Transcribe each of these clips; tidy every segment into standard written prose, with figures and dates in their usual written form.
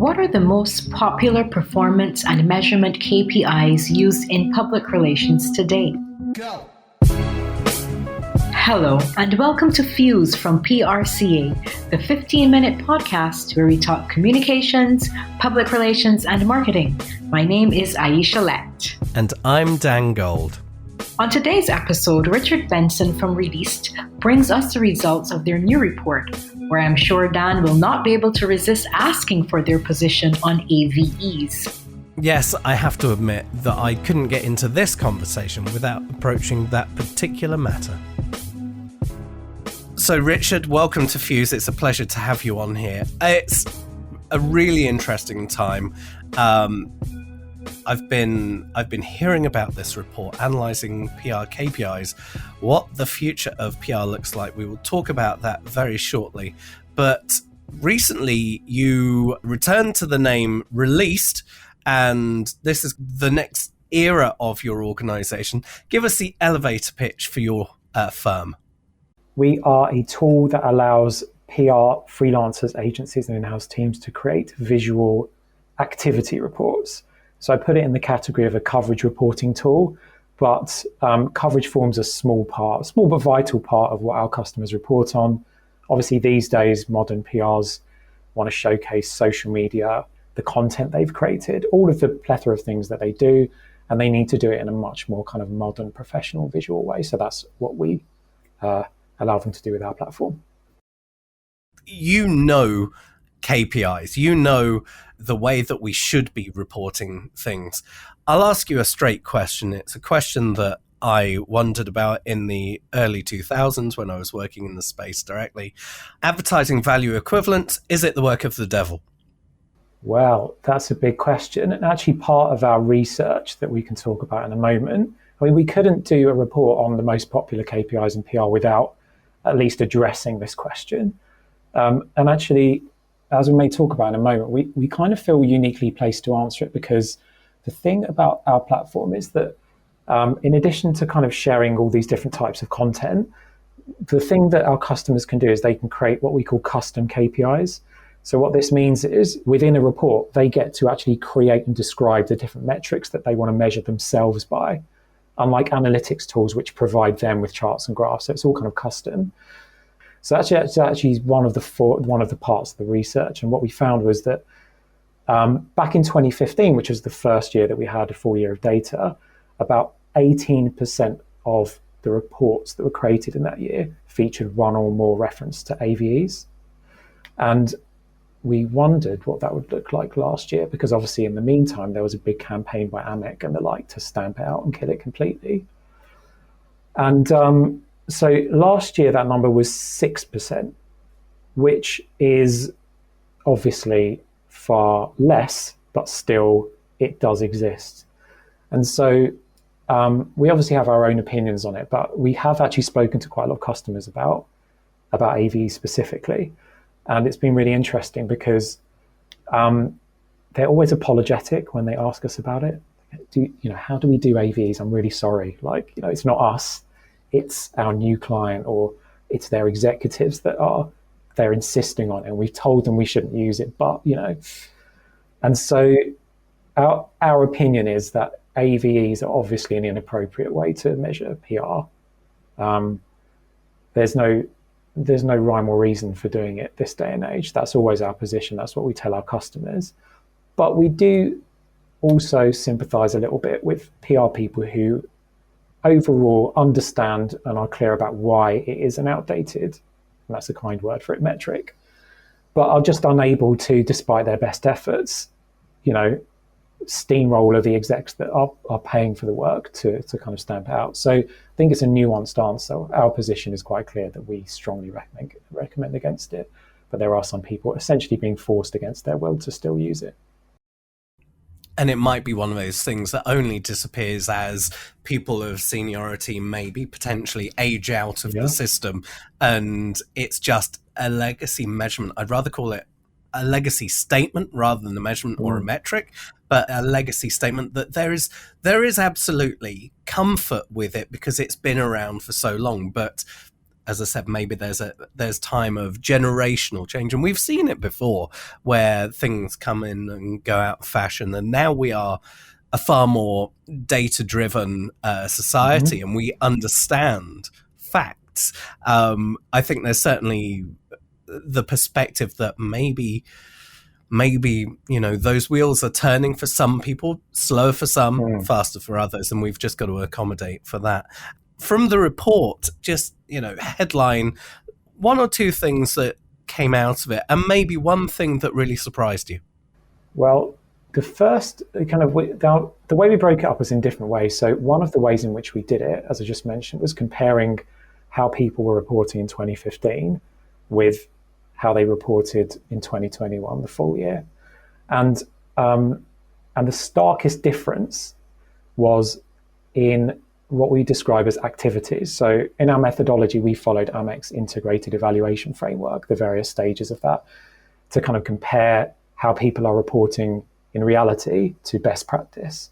What are the most popular performance and measurement KPIs used in public relations today? Go! Hello, and welcome to Fuse from PRCA, the 15-minute podcast where we talk communications, public relations, and marketing. My name is Aisha Lett. And I'm Dan Gold. On today's episode, Richard Benson from Released brings us the results of their new report, where I'm sure Dan will not be able to resist asking for their position on AVEs. Yes, I have to admit that I couldn't get into this conversation without approaching that particular matter. So Richard, welcome to Fuse. It's a pleasure to have you on here. It's a really interesting time. I've been hearing about this report, analysing PR KPIs, what the future of PR looks like. We will talk about that very shortly. But recently you returned to the name Released, and this is the next era of your organisation. Give us the elevator pitch for your firm. We are a tool that allows PR freelancers, agencies, and in-house teams to create visual activity reports. So I put it in the category of a coverage reporting tool, but coverage forms a small but vital part of what our customers report on. Obviously, these days, modern PRs want to showcase social media, the content they've created, all of the plethora of things that they do, and they need to do it in a much more kind of modern, professional, visual way. So that's what we allow them to do with our platform. You know KPIs, you know the way that we should be reporting things. I'll ask you a straight question. It's a question that I wondered about in the early 2000s when I was working in the space directly. Advertising value equivalent, is it the work of the devil? Well, that's a big question, and actually part of our research that we can talk about in a moment. I mean, we couldn't do a report on the most popular KPIs in PR without at least addressing this question. And actually, as we may talk about in a moment, we kind of feel uniquely placed to answer it, because the thing about our platform is that in addition to kind of sharing all these different types of content, the thing that our customers can do is they can create what we call custom KPIs. So what this means is within a report, they get to actually create and describe the different metrics that they want to measure themselves by, unlike analytics tools, which provide them with charts and graphs. So it's all kind of custom. So that's actually one of the parts of the research. And what we found was that back in 2015, which was the first year that we had a full year of data, about 18% of the reports that were created in that year featured one or more reference to AVEs. And we wondered what that would look like last year, because obviously in the meantime, there was a big campaign by Amex and the like to stamp it out and kill it completely. And so last year, that number was 6%, which is obviously far less, but still it does exist. And so we obviously have our own opinions on it, but we have actually spoken to quite a lot of customers about AV specifically. And it's been really interesting because they're always apologetic when they ask us about it. How do we do AVs? I'm really sorry. It's not us. It's our new client, or it's their executives they're insisting on it. And we've told them we shouldn't use it, but. And so our opinion is that AVEs are obviously an inappropriate way to measure PR. There's no rhyme or reason for doing it this day and age. That's always our position. That's what we tell our customers. But we do also sympathize a little bit with PR people who overall understand and are clear about why it is an outdated, and that's a kind word for it, metric, but are just unable to, despite their best efforts, steamroller the execs that are paying for the work to kind of stamp out. So I think it's a nuanced answer. Our position is quite clear that we strongly recommend against it, but there are some people essentially being forced against their will to still use it. And it might be one of those things that only disappears as people of seniority maybe potentially age out of the system, and it's just a legacy measurement. I'd rather call it a legacy statement rather than a measurement or a metric, but a legacy statement that there is absolutely comfort with it because it's been around for so long. But as I said, maybe there's time of generational change, and we've seen it before where things come in and go out of fashion, and now we are a far more data-driven society, and we understand facts. I think there's certainly the perspective that maybe those wheels are turning for some people, slower for some, faster for others, and we've just got to accommodate for that. From the report, just headline, one or two things that came out of it, and maybe one thing that really surprised you. Well, the first the way we broke it up was in different ways. So one of the ways in which we did it, as I just mentioned, was comparing how people were reporting in 2015 with how they reported in 2021, the full year. And the starkest difference was in what we describe as activities. So in our methodology, we followed Amec's integrated evaluation framework, the various stages of that, to kind of compare how people are reporting in reality to best practice.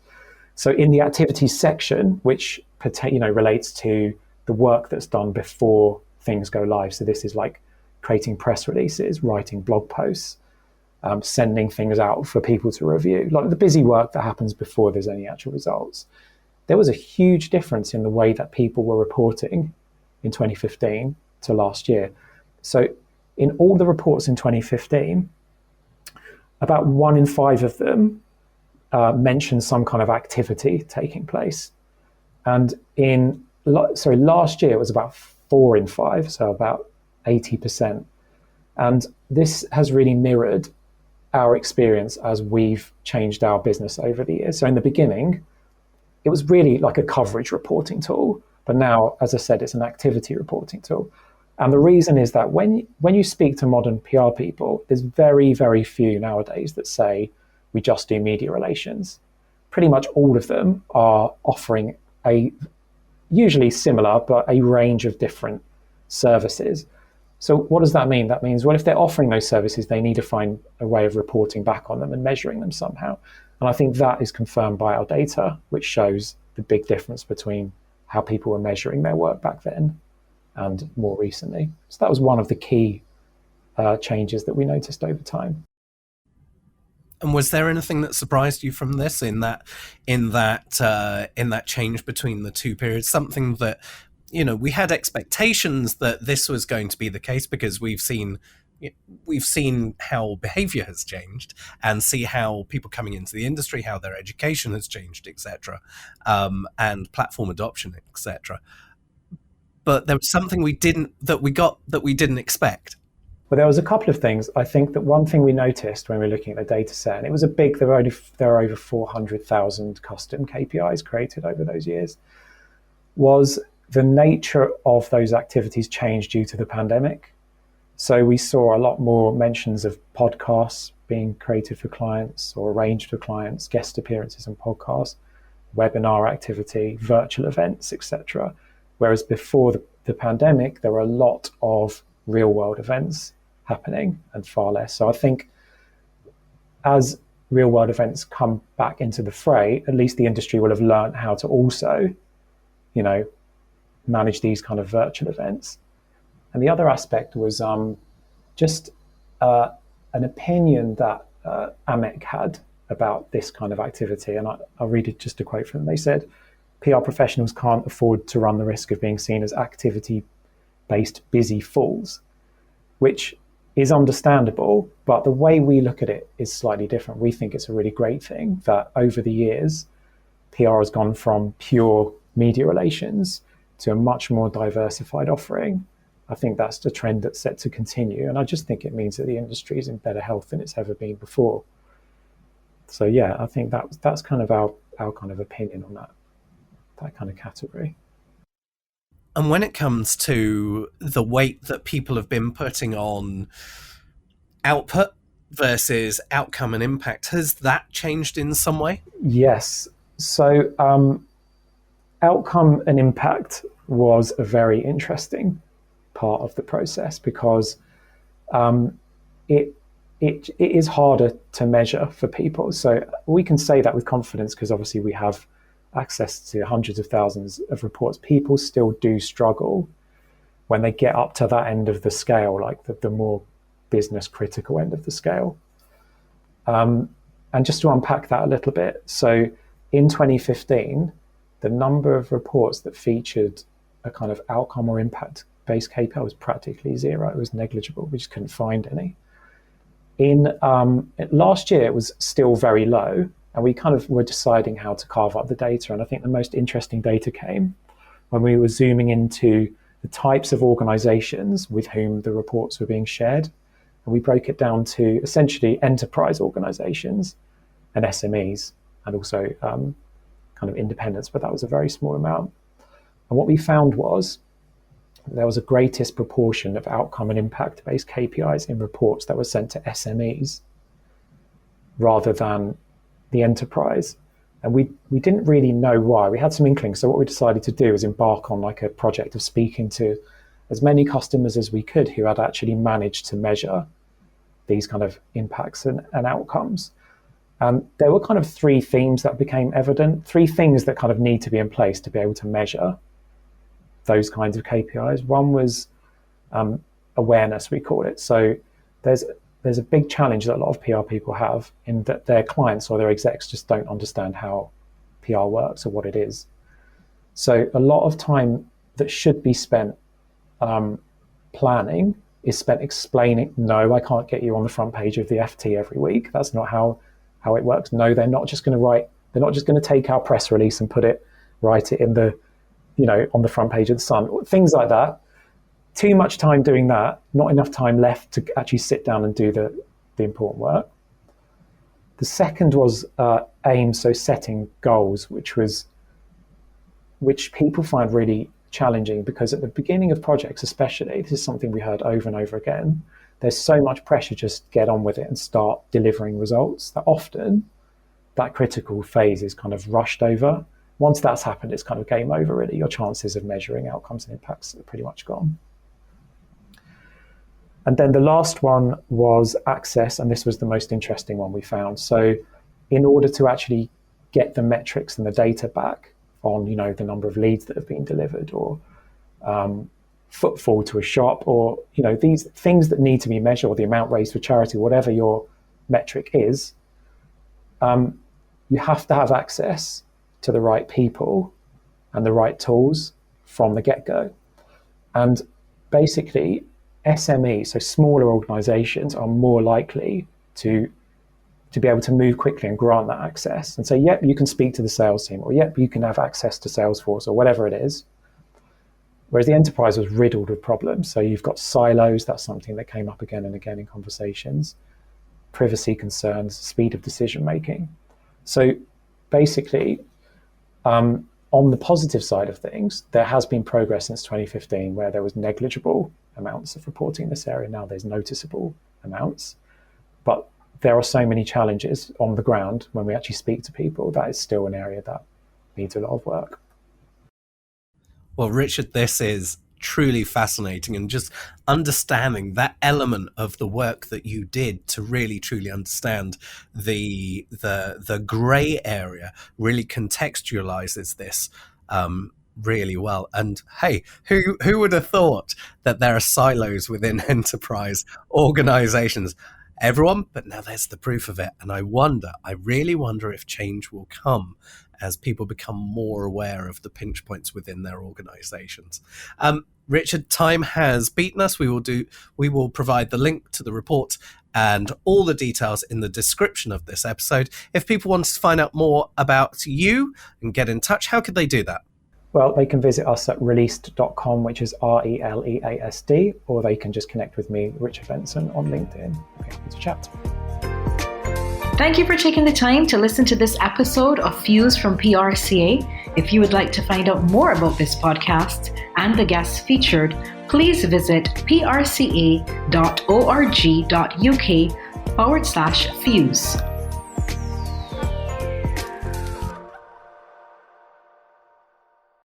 So in the activities section, which relates to the work that's done before things go live. So this is like creating press releases, writing blog posts, sending things out for people to review, like the busy work that happens before there's any actual results. There was a huge difference in the way that people were reporting in 2015 to last year. So in all the reports in 2015, about 1 in 5 of them mentioned some kind of activity taking place. And last year it was about 4 in 5, so about 80%. And this has really mirrored our experience as we've changed our business over the years. So in the beginning, it was really like a coverage reporting tool. But now, as I said, it's an activity reporting tool. And the reason is that when you speak to modern PR people, there's very, very few nowadays that say we just do media relations. Pretty much all of them are offering a usually similar, but a range of different services. So what does that mean? That means, well, if they're offering those services, they need to find a way of reporting back on them and measuring them somehow. And I think that is confirmed by our data, which shows the big difference between how people were measuring their work back then and more recently. So that was one of the key changes that we noticed over time. And was there anything that surprised you from this in that change between the two periods? Something that we had expectations that this was going to be the case because we've seen how behavior has changed and see how people coming into the industry, how their education has changed, etc., and platform adoption, etc. But there was something we didn't expect. Well, there was a couple of things. I think that one thing we noticed when we were looking at the data set, and it was a big, there are over 400,000 custom KPIs created over those years, was the nature of those activities changed due to the pandemic. So we saw a lot more mentions of podcasts being created for clients or arranged for clients, guest appearances on podcasts, webinar activity, virtual events, etc. Whereas before the pandemic, there were a lot of real world events happening and far less. So I think as real world events come back into the fray, at least the industry will have learned how to also, manage these kind of virtual events. And the other aspect was just an opinion that Amec had about this kind of activity. And I'll read it, just a quote from them. They said, PR professionals can't afford to run the risk of being seen as activity-based busy fools, which is understandable, but the way we look at it is slightly different. We think it's a really great thing that over the years, PR has gone from pure media relations to a much more diversified offering. I think that's the trend that's set to continue. And I just think it means that the industry is in better health than it's ever been before. So yeah, I think that's kind of our kind of opinion on that kind of category. And when it comes to the weight that people have been putting on output versus outcome and impact, has that changed in some way? Yes. So outcome and impact was a very interesting part of the process because it is harder to measure for people. So we can say that with confidence because obviously we have access to hundreds of thousands of reports. People still do struggle when they get up to that end of the scale, like the more business critical end of the scale. And just to unpack that a little bit, so in 2015, the number of reports that featured a kind of outcome or impact-based KPI was practically zero. It was negligible. We just couldn't find any. In last year, it was still very low, and we kind of were deciding how to carve up the data. And I think the most interesting data came when we were zooming into the types of organizations with whom the reports were being shared. And we broke it down to essentially enterprise organizations and SMEs, and also kind of independents, but that was a very small amount. And what we found was there was a greatest proportion of outcome and impact-based KPIs in reports that were sent to SMEs rather than the enterprise. And we didn't really know why. We had some inklings. So what we decided to do was embark on like a project of speaking to as many customers as we could who had actually managed to measure these kind of impacts and outcomes. There were kind of three themes that became evident, three things that kind of need to be in place to be able to measure those kinds of KPIs. One was awareness, we call it. So there's a big challenge that a lot of PR people have in that their clients or their execs just don't understand how PR works or what it is. So a lot of time that should be spent planning is spent explaining, no, I can't get you on the front page of the FT every week. That's not how it works. No, they're not just going to take our press release and write it in the, on the front page of the Sun, things like that. Too much time doing that, not enough time left to actually sit down and do the important work. The second was aim, so setting goals, which people find really challenging because at the beginning of projects especially, this is something we heard over and over again, there's so much pressure just get on with it and start delivering results that often that critical phase is kind of rushed over. Once that's happened, it's kind of game over really. Your chances of measuring outcomes and impacts are pretty much gone. And then the last one was access, and this was the most interesting one we found. So in order to actually get the metrics and the data back on, the number of leads that have been delivered or footfall to a shop or, these things that need to be measured or the amount raised for charity, whatever your metric is, you have to have access to the right people and the right tools from the get-go. And basically, SMEs, so smaller organizations, are more likely to be able to move quickly and grant that access and say, yep, you can speak to the sales team, or yep, you can have access to Salesforce or whatever it is. Whereas the enterprise was riddled with problems. So you've got silos, that's something that came up again and again in conversations, privacy concerns, speed of decision making. So basically, on the positive side of things, there has been progress since 2015 where there was negligible amounts of reporting in this area. Now there's noticeable amounts, but there are so many challenges on the ground when we actually speak to people. That is still an area that needs a lot of work. Well, Richard, this is truly fascinating, and just understanding that element of the work that you did to really truly understand the grey area really contextualizes this really well. And hey, who would have thought that there are silos within enterprise organizations? Everyone, but now there's the proof of it. And I really wonder if change will come as people become more aware of the pinch points within their organizations. Richard, time has beaten us. We will provide the link to the report and all the details in the description of this episode. If people want to find out more about you and get in touch, how could they do that? Well, they can visit us at released.com, which is RELEASD, or they can just connect with me, Richard Benson, on LinkedIn. Okay, to chat. Thank you for taking the time to listen to this episode of Fuse from PRCA. If you would like to find out more about this podcast and the guests featured, please visit prca.org.uk/Fuse.